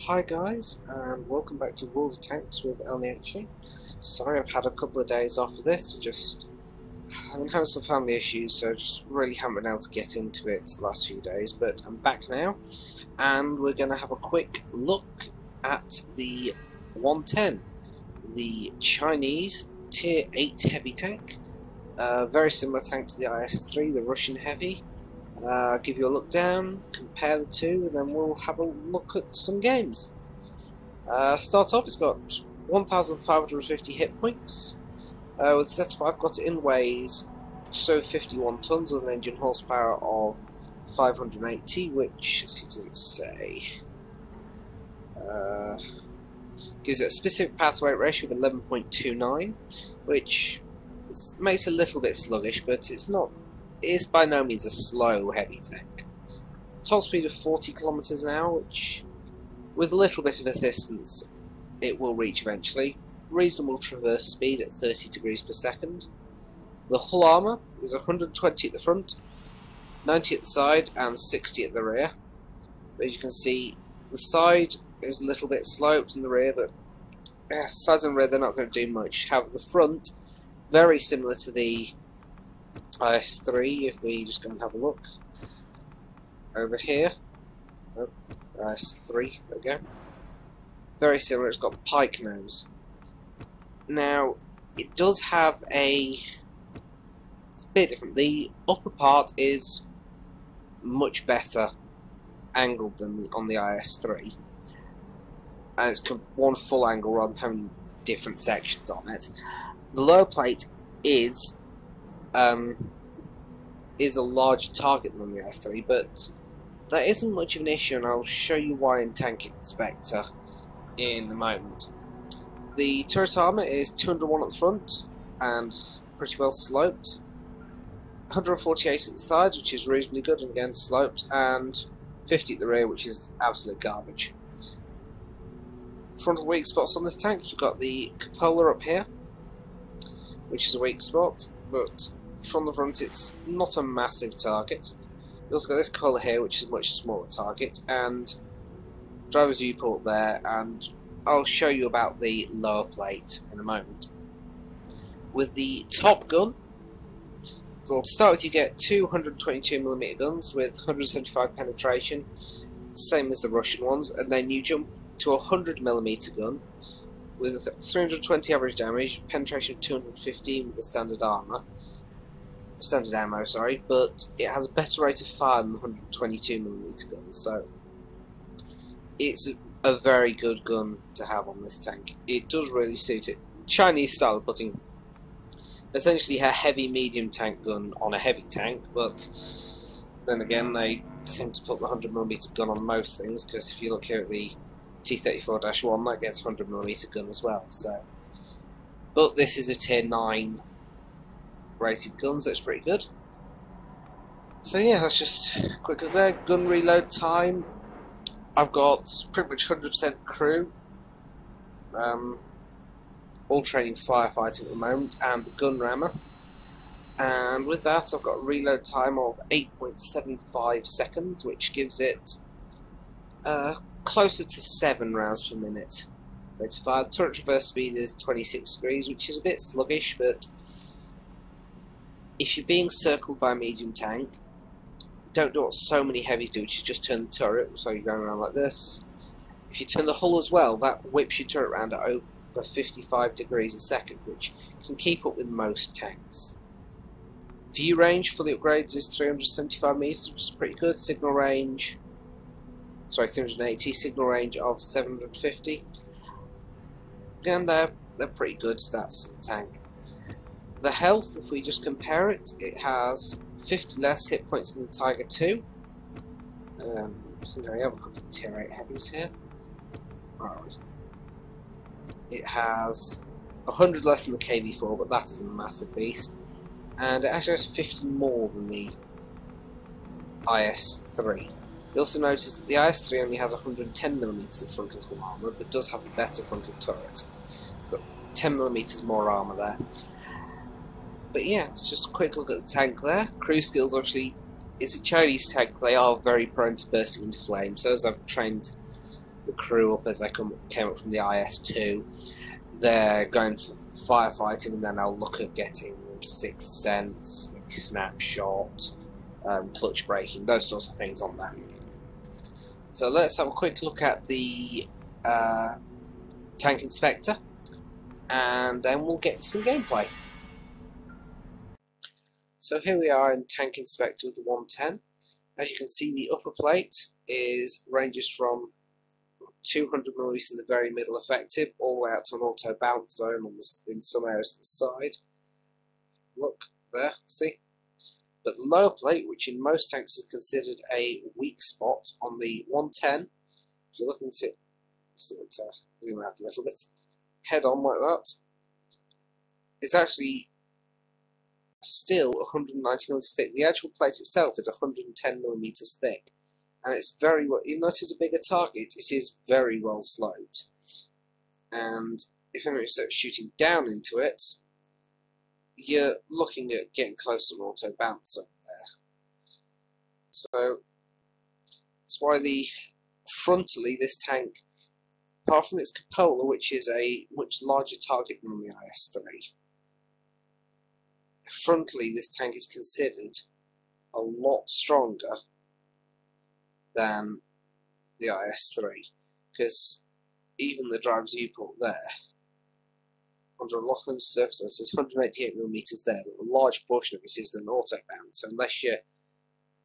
Hi guys, and welcome back to World of Tanks with Elneache. Sorry I've had a couple of days off of this, just I've been having some family issues, so just really haven't been able to get into it the last few days, but I'm back now, and we're going to have a quick look at the 110, the Chinese Tier 8 heavy tank. Very similar tank to the IS-3, the Russian heavy. Give you a look down, compare the two, and then we'll have a look at some games. Start off, it's got 1,550 hit points. With the setup I've got it in, weighs just over 51 tons with an engine horsepower of 580, which, let's see, does it say? Gives it a specific power to weight ratio of 11.29, which makes it a little bit sluggish, but it's not. It is by no means a slow heavy tank. Top speed of 40 kilometers an hour, which, with a little bit of assistance, it will reach eventually. Reasonable traverse speed at 30 degrees per second. The hull armour is 120 at the front, 90 at the side, and 60 at the rear. But as you can see, the side is a little bit sloped in the rear, but sides and rear they're not going to do much. However, the front, very similar to the IS-3, if we just go and have a look over here. Oh, IS-3, there we go. Very similar, it's got pike nose. Now, it does have it's a bit different. The upper part is much better angled than on the IS-3, and it's one full angle rather than having different sections on it. The lower plate is a larger target than the IS-3, but that isn't much of an issue, and I'll show you why in Tank Inspector in a moment. The turret armour is 201 at the front and pretty well sloped, 148 at the sides, which is reasonably good and again sloped, and 50 at the rear, which is absolute garbage. Frontal weak spots on this tank: you've got the cupola up here, which is a weak spot, but from the front it's not a massive target. You've also got this cupola here, which is a much smaller target, and driver's viewport there, and I'll show you about the lower plate in a moment. With the top gun, so to start with, you get two 122mm guns with 175 penetration, same as the Russian ones, and then you jump to a 100mm gun with 320 average damage, penetration of 215 with the standard ammo, but it has a better rate of fire than the 122mm gun, so it's a very good gun to have on this tank. It does really suit it. Chinese style of putting essentially a heavy medium tank gun on a heavy tank, but then again they seem to put the 100mm gun on most things, because if you look here at the T-34-1, that gets a 100mm gun as well. So, but this is a tier 9 rated gun, so it's pretty good. So yeah, that's just quickly there. Gun reload time, I've got pretty much 100% crew, all training firefighting at the moment, and the gun rammer. And with that, I've got a reload time of 8.75 seconds, which gives it closer to 7 rounds per minute. Rate of fire. Turret traverse speed is 26 degrees, which is a bit sluggish, but if you're being circled by a medium tank, don't do what so many heavies do, which is just turn the turret, so you're going around like this. If you turn the hull as well, that whips your turret around at over 55 degrees a second, which can keep up with most tanks. View range fully upgraded is 375 meters, which is pretty good. Signal range, 380, signal range of 750. And they're pretty good stats for the tank. The health, if we just compare it, it has 50 less hit points than the Tiger 2. I think I have a couple of tier 8 heavies here. Right. It has 100 less than the KV4, but that is a massive beast. And it actually has 50 more than the IS-3. You also notice that the IS-3 only has 110mm of frontal hull armour, but does have a better frontal turret. So 10mm more armour there. But yeah, it's just a quick look at the tank there. Crew skills, obviously, it's a Chinese tank. They are very prone to bursting into flame, so as I've trained the crew up as they came up from the IS-2. They're going for firefighting, and then I'll look at getting sixth sense, maybe snapshot, clutch braking, those sorts of things on that. So let's have a quick look at the tank inspector, and then we'll get some gameplay. So here we are in tank inspector with the 110. As you can see, the upper plate ranges from 200mm in the very middle effective all the way out to an auto bounce zone in some areas to the side. Look there, see? But the lower plate, which in most tanks is considered a weak spot, on the 110, if you're looking at it, zoom out a little bit, head on like that, it's actually still 190mm thick. The actual plate itself is 110mm thick, and it's very well, even though it is a bigger target, it is very well sloped. And if you're shooting down into it, you're looking at getting close to an auto bounce up there. So that's why frontally this tank, apart from its cupola, which is a much larger target than the IS-3, frontally this tank is considered a lot stronger than the IS-3, because even the driver's viewport there, under a lock-on surface, there's 188mm there, but a large portion of it is an auto bounce, so unless you're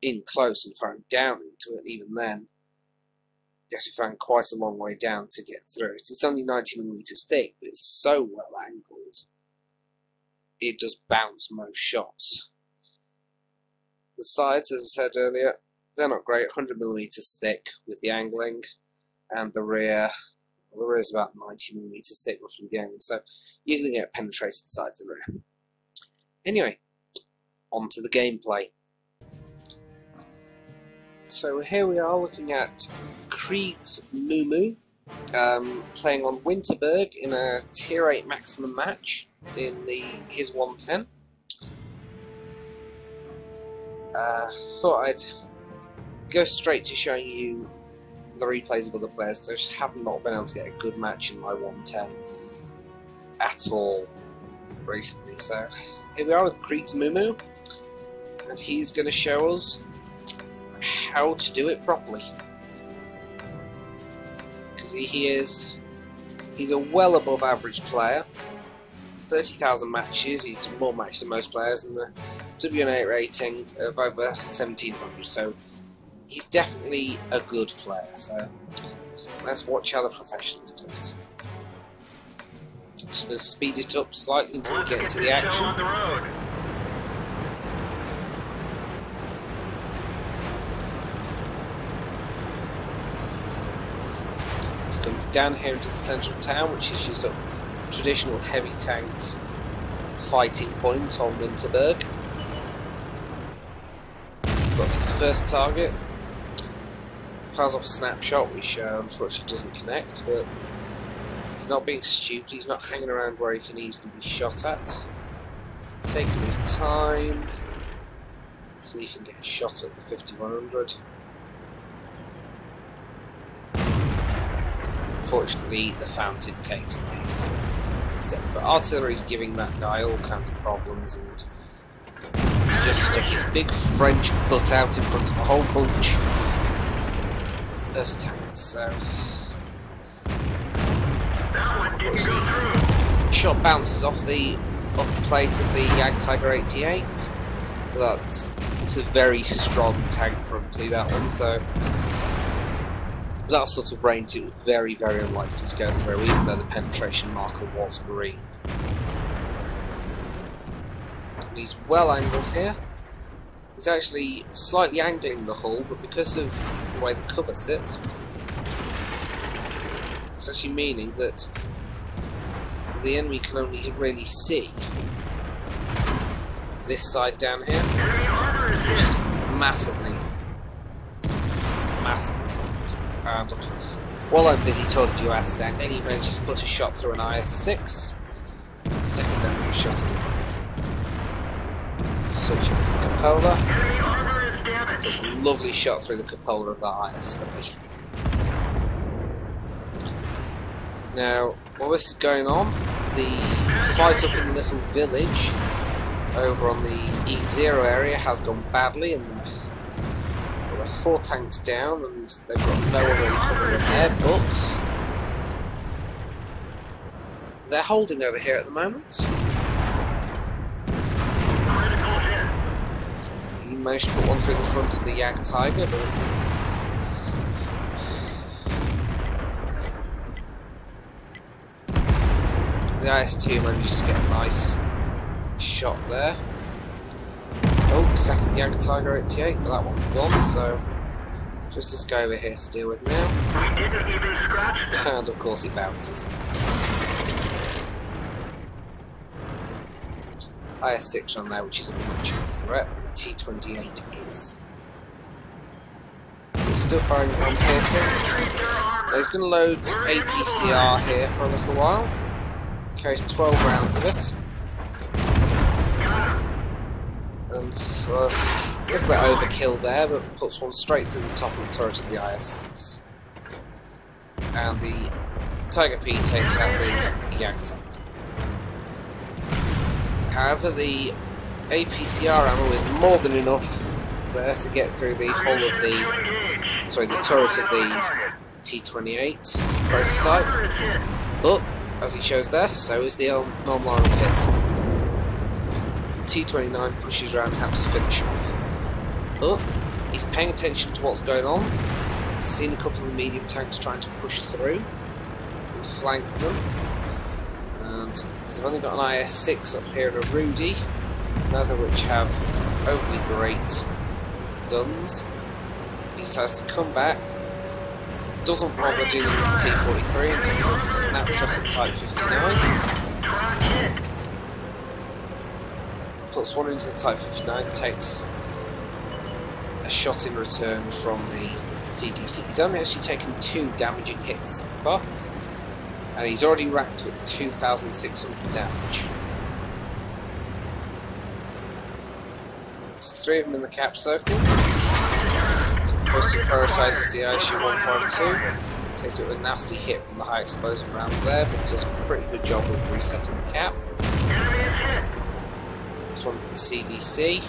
in close and firing down into it, even then you have to find quite a long way down to get through it. It's only 90mm thick, but it's so well angled, it does bounce most shots. The sides, as I said earlier, they're not great, 100mm thick with the angling, and the rear, well, the rear is about 90mm thick roughly with the angling, so you're going to get penetrated sides and rear. Anyway, on to the gameplay. So here we are looking at Krieg's Moo, playing on Winterberg in a Tier 8 maximum match in his 110. Thought I'd go straight to showing you the replays of other players, because I just have not been able to get a good match in my 110 at all recently. So here we are with Krieg's Moo, and he's going to show us how to do it properly, because he's a well above average player. 30,000 matches, he's done more matches than most players, and a WN8 rating of over 1700, so he's definitely a good player. So let's watch how the professionals do it. Just going to speed it up slightly until we get into the action. So it comes down here into the centre of town, which is just a traditional heavy tank fighting point on Winterberg. He's got his first target. Fires off a snapshot, which unfortunately doesn't connect, but he's not being stupid, he's not hanging around where he can easily be shot at. Taking his time. See if he can get a shot at the 5100. Unfortunately, the fountain takes the hit. But artillery's giving that guy all kinds of problems, and he just stuck his big French butt out in front of a whole bunch of tanks. So shot bounces off the upper plate of the Tiger 88. But it's a very strong tank frontally, that one. So that sort of range, it was very, very unlikely to go through, even though the penetration marker was green. And he's well angled here. He's actually slightly angling the hull, but because of the way the cover sits, it's actually meaning that the enemy can only really see this side down here, which is massively. And while I'm busy talking to you, outstanding, he manages to put a shot through an IS-6. Second enemy shot in. Switching for the cupola. There's a lovely shot through the cupola of that IS-3. Now, while this is going on, the fight up in the little village over on the E0 area has gone badly, and there are 4 tanks down, and they've got no one really covering them there, but they're holding over here at the moment. He managed to put one through the front of the Jag Tiger, but the IS-2 manages to get a nice shot there. Oh, second Jag Tiger 88, but that one's gone, so just this guy over here to deal with now. We didn't even scratch them. And of course he bounces. IS-6 on there, which is a much of a threat. T-28 is. He's still firing on piercing. Now he's going to load APCR here for a little while. Carries 12 rounds of it. And a little bit overkill there, but puts one straight through the top of the turret of the IS-6. And the Tiger P takes out the Jag Tiger. However, the APCR ammo is more than enough there to get through the whole of the turret of the T-28 prototype. But as he shows there, so is the normal armor piercing. T-29 pushes around, helps finish off. But he's paying attention to what's going on. He's seen a couple of the medium tanks trying to push through and flank them. And they've only got an IS-6 up here and a Rudy, neither of which have overly great guns. He decides to come back, doesn't bother dealing with the T-43 and takes a snapshot at Type 59. Puts one into the Type 59, takes a shot in return from the CDC. He's only actually taken 2 damaging hits so far, and he's already racked up 2,600 damage. There's 3 of them in the cap circle. First he prioritises the ISU-152, takes it with a nasty hit from the high explosive rounds there, but does a pretty good job of resetting the cap. This one to the CDC.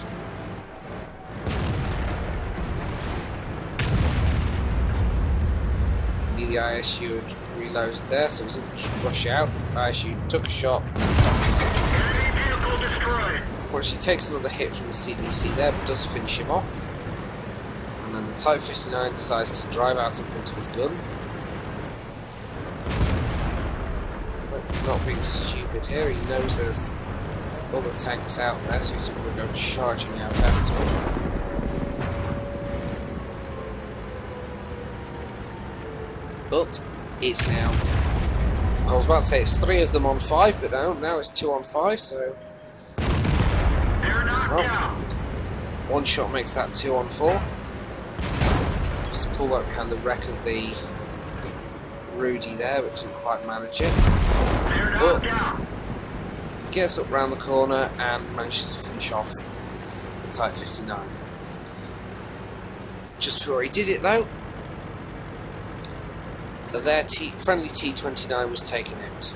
The ISU had reloaded there, so he didn't rush out. ISU took a shot and hit him. Unfortunately, takes another hit from the CDC there, but does finish him off. And then the Type 59 decides to drive out in front of his gun. But he's not being stupid here, he knows there's other tanks out there, so he's going to go charging out after him. But it's now, I was about to say it's 3 of them on 5, but no, now it's 2 on 5, so well, one shot makes that 2 on 4. Just to pull up behind the wreck of the Rudy there, but didn't quite manage it. But gets up round the corner and manages to finish off the Type 59. Just before he did it though, their friendly T-29 was taken out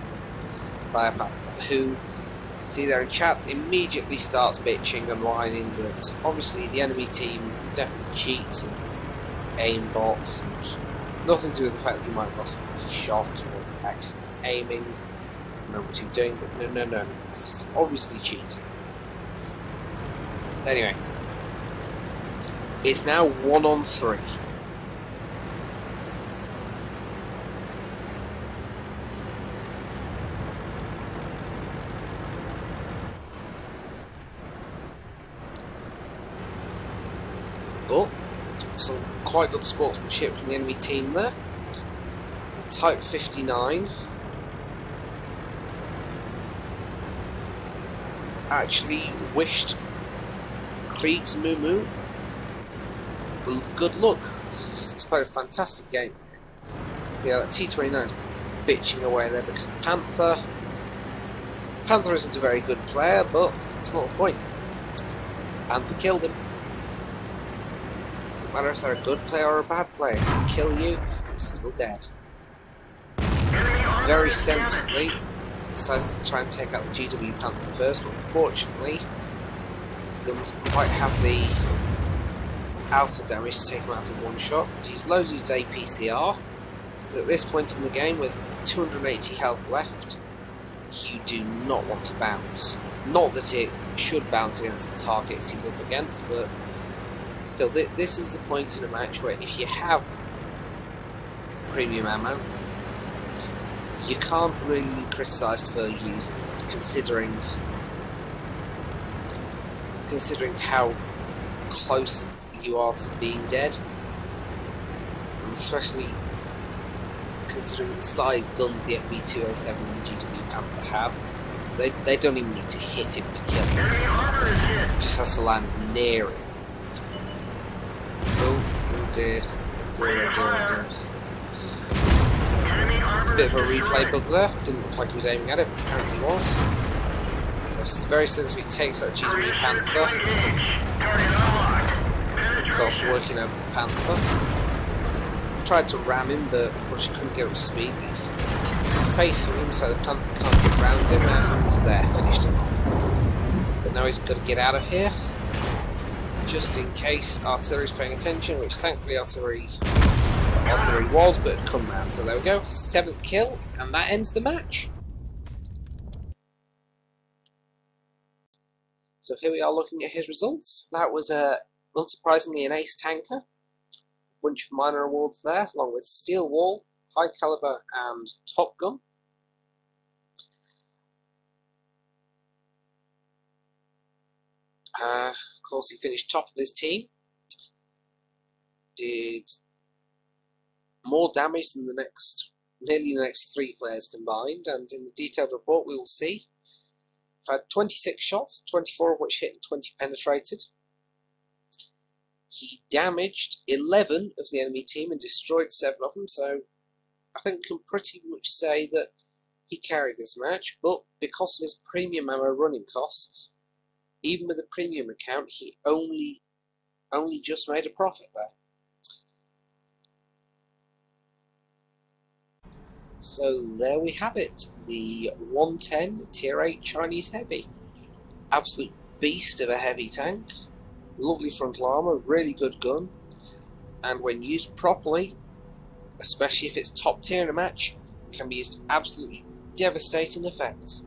by a Panther, who, see there in chat, immediately starts bitching and whining that obviously the enemy team definitely cheats and aim bots, and nothing to do with the fact that he might have lost a shot or actually aiming, I don't know what he's doing, but no, it's obviously cheating. Anyway, it's now 1 on 3. But some quite good sportsmanship from the enemy team there. The Type 59 actually wished Kriegsmumu good luck. He's played a fantastic game. Yeah, that T-29 is bitching away there because the Panther isn't a very good player, but it's not a point. Panther killed him. Doesn't matter if they're a good player or a bad player. If they kill you, he's still dead. Enemy very sensibly decides to try and take out the GW Panther first, but fortunately his guns don't quite have the alpha damage to take him out in one shot. He's loaded his APCR, because at this point in the game with 280 health left, you do not want to bounce. Not that it should bounce against the targets he's up against, but still, this is the point in a match where if you have premium ammo, you can't really be criticised for using it, considering how close you are to being dead, and especially considering the size guns the FV207 and the GW Panther have. They don't even need to hit him to kill him. He just has to land near him. Oh dear. Bit of a replay bug there. Didn't look like he was aiming at it, but apparently he was. So it's very sensibly takes that GW Panther. It starts working over the Panther. Tried to ram him, but unfortunately couldn't get up to speed. He's facing him so the Panther can't get round him, and there, finished him off. But now he's got to get out of here, just in case artillery's paying attention, which thankfully artillery was, but had come round. So there we go, 7th kill, and that ends the match. So here we are looking at his results. That was unsurprisingly an ace tanker. Bunch of minor awards there, along with Steel Wall, High Caliber and Top Gun. Of course he finished top of his team. Did more damage than nearly the next 3 players combined, and in the detailed report we will see. Had 26 shots, 24 of which hit and 20 penetrated. He damaged 11 of the enemy team and destroyed 7 of them, so I think we can pretty much say that he carried this match, but because of his premium ammo running costs, even with a premium account, he only just made a profit there. So there we have it, the 110 Tier 8 Chinese Heavy. Absolute beast of a heavy tank. Lovely frontal armour, really good gun, and when used properly, especially if it's top tier in a match, can be used to absolutely devastating effect.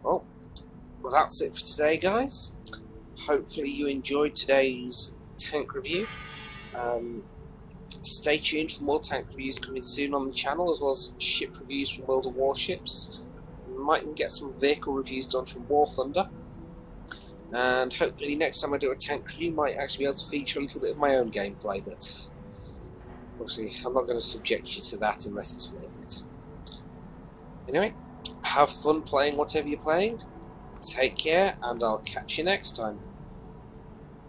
Well, that's it for today, guys. Hopefully you enjoyed today's tank review. Stay tuned for more tank reviews coming soon on the channel, as well as ship reviews from World of Warships. We might even get some vehicle reviews done from War Thunder. And hopefully next time I do a tank review, might actually be able to feature a little bit of my own gameplay, but obviously I'm not going to subject you to that unless it's worth it. Anyway, have fun playing whatever you're playing, take care, and I'll catch you next time.